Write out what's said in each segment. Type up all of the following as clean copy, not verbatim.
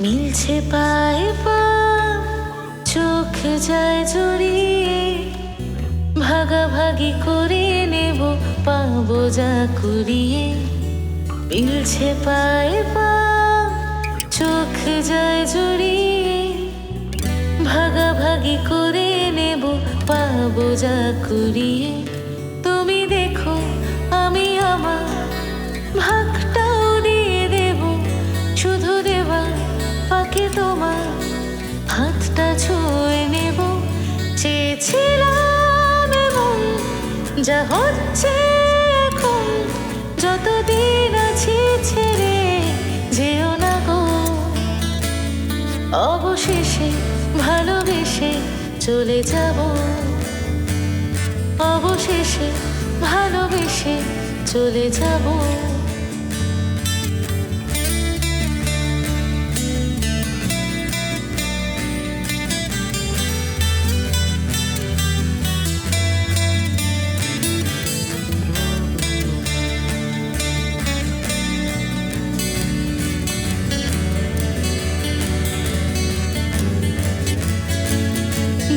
মিলছে পায়ে পা, চোখ যায় জড়িয়ে, ভাগাভাগি করে নেব পাবো যা কুড়িয়ে। মিলছে পায়ে পা, চোখ যায় জড়িয়ে, ভাগাভাগি করে নেব পাবো যা কুড়িয়ে। তুমি দেখো আমি আমার ভাগটাও দিয়ে দেব, শুধু দেবা পাকে তোমার হাতটা ছুঁয়ে নেব। চেয়েছিলাম এমন, যা হচ্ছে এখন, যতদিন আছি ছেড়ে যেও না গো। অবশেষে ভালোবেসে চলে যাব, অবশেষে ভালোবেসে চলে যাব।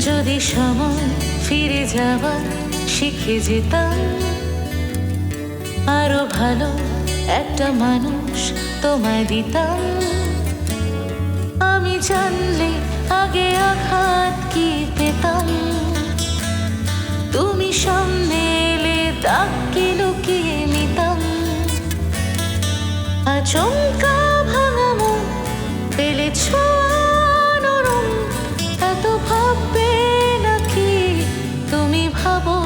যদি সময় ফিরে যাওয়া শিখে যেতাম, আরো ভালো একটা মানুষ তোমায় দিতাম। আমি জানলে আগে আঘাত কি পেতাম, তুমি সামনে এলে দাগ কি লুকিয়ে নিতাম। আচমকা ভাঙা মন পেলে নরম, এত ভাববে নাকি তুমি ভাবো।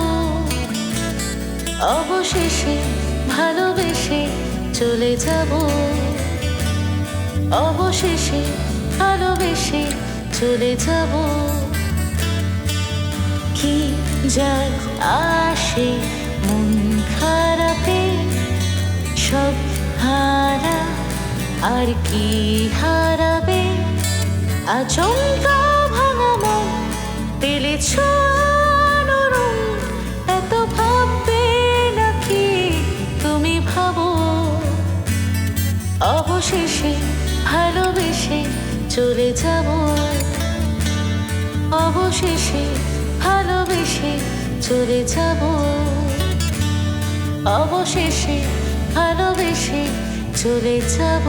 অবশেষে ভালোবেসে চলে যাব, অবশেষে ভালোবেসে চলে যাব। কি যাক আসে মন খারাপে, সব হারা আর কি হারাবে। আচমকা ভাঙা মন পেলে নরম, এত ভাববে নাকি তুমি ভাবো। অবশেষে ভালোবেসে চলে যাব, অবশেষে ভালোবেসে চলে যাব, অবশেষে ভালোবেসে চলে যাব।